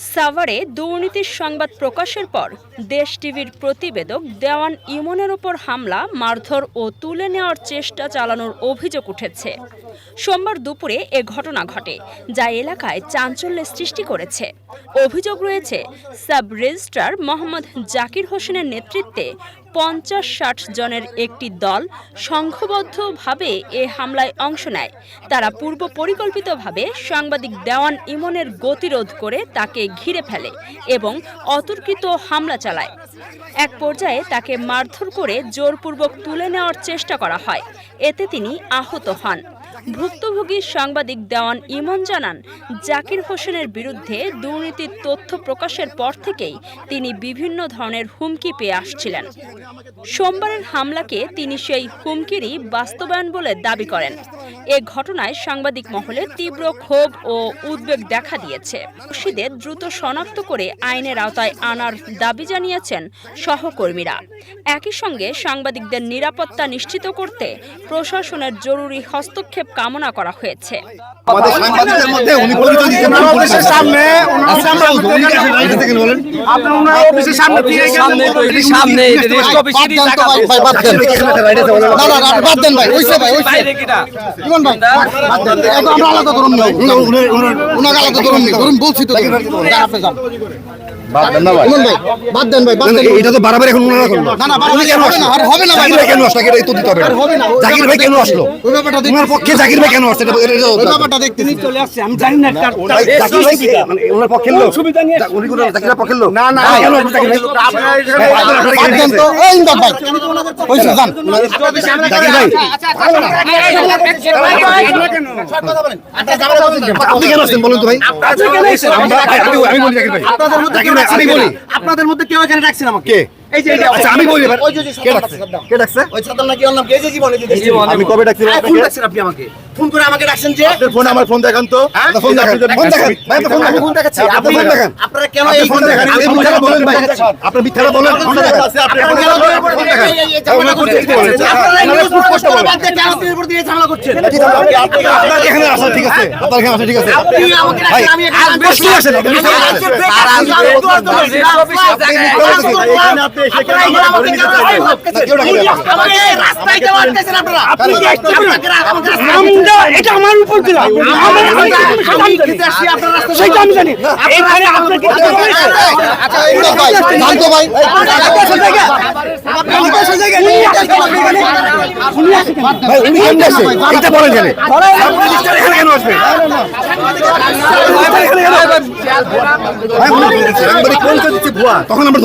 সাভারে দুর্নীতির সংবাদ প্রকাশের পর দেশ টিভির প্রতিবেদক দেওয়ান ইমনের ওপর হামলা, মারধর ও তুলে নেওয়ার চেষ্টা চালানোর অভিযোগ উঠেছে। সোমবার দুপুরে এ ঘটনা ঘটে, যা এলাকায় চাঞ্চল্যের সৃষ্টি করেছে। অভিযোগ রয়েছে, সাব রেজিস্ট্রার মোহাম্মদ জাকির হোসেনের নেতৃত্বে ৫০-৬০ জনের একটি দল সংঘবদ্ধভাবে এ হামলায় অংশ নেয়। তারা পূর্ব পরিকল্পিতভাবে সাংবাদিক দেওয়ান ইমনের গতিরোধ করে তাকে ঘিরে ফেলে এবং অতর্কিত হামলা চালায়। এক পর্যায়ে তাকে মারধর করে জোরপূর্বক তুলে নেওয়ার চেষ্টা করা হয়, এতে তিনি আহত হন। ভুক্তভোগী সাংবাদিক দেওয়ান ইমন জানান, জাকির হোসেনের বিরুদ্ধে দুর্নীতির তথ্য প্রকাশের পর থেকেই তিনি বিভিন্ন ধরনের হুমকি পেয়ে আসছিলেন। সোমবারের হামলাকে তিনি সেই হুমকিরই বাস্তবায়ন বলে দাবি করেন। এ ঘটনায় সাংবাদিক মহলে তীব্র ক্ষোভ ও উদ্বেগ দেখা দিয়েছে। দোষীদের দ্রুত শনাক্ত করে আইনের আওতায় আনার দাবি জানিয়েছেন সহকর্মীরা। একই সঙ্গে সাংবাদিকদের নিরাপত্তা নিশ্চিত করতে প্রশাসনের জরুরি হস্তক্ষেপ কামনা করা হয়েছে। আমাদের সাংবাদিকদের মধ্যে উনি পরিচয় দিচ্ছেন না, অফিসের সামনে আপনি ওনার অফিসের সামনে দিয়ে সামনে রেস্ট অফিসের টাকা ভাই বাদ দেন, না না বাদ দেন ভাই, ওইসে ভাই ওইসে ইমন ভাই বাদ দেন, এটা আমরা আলাদা ধরুন না, উনি আলাদা ধরুন না, ধরুন বলছি তো আপনি যান বাদ দেন না ভাই, ইমন ভাই বাদ দেন ভাই, বাদ দেন। এটা তো বারবার এখন ওনারা করলো না, না বারবার কেন আসলো? আর হবে না ভাই, কেন আসলো? এটা তো দিতে হবে, আর হবে না। জাকির ভাই কেন আসলো? ওই ব্যাপারটা দেখুন, ওনার পক্ষে জাকির ভাই কেন আসছে? ওই ব্যাপারটা দেখতে তিনি চলে আসছে, আমি জানি না। জাকির ভাই মানে ওনার পক্ষে লোক সুবিধা নিয়ে উনি কোন জাকির ভাই পক্ষে লোক না, না কেন জাকির ভাই? আপনারা বাদ দেন তো, এই ইমদাদ ভাই ওইসে যান জাকির ভাই। আপনি কেন আসছেন বলুন তো ভাই? আমি বলি জাকির ভাই, আপনাদের মধ্যে কেউ এখানে ডাকছেন আমাকে? এই যে আচ্ছা আমি বলি এবার, কে ডাকছে? ওই সাদ্দাম নাকি ওর নাম কি? এই যে জীবন, এই যে আমি কবে ডাকছি আপনাকে? ফোন ডাকছেন আপনি আমাকে, ফোন করে আমাকে ডাকছেন যে আপনার ফোন, আমার ফোন দেখান তো, ফোন দেখান, ফোন দেখান ভাই, ফোন আমি ফোন দেখাচ্ছি, আপনি ফোন দেখান। আপনারা কেন এই ফোন দেখান? আপনি মিথ্যা বলেন ভাই, আপনি মিথ্যা বলেন, ফোন দেখান, আপনি ফোন দেখান, ফোন দেখান। আপনারা করতে কি বলেন? আপনারা নিউজ পোস্ট করে বাদ দিয়ে কেন আপনার উপর দিয়ে ঝামেলা করছেন? আপনারা এখানে আসেন, ঠিক আছে, আপনারা এখানে আসেন, ঠিক আছে। আপনি আমাকে ডাকছেন, আমি এখানে বসে আছেন, আপনি এটা আমার উপর দিলাম, সেটা আমি জানি। তখন আমরা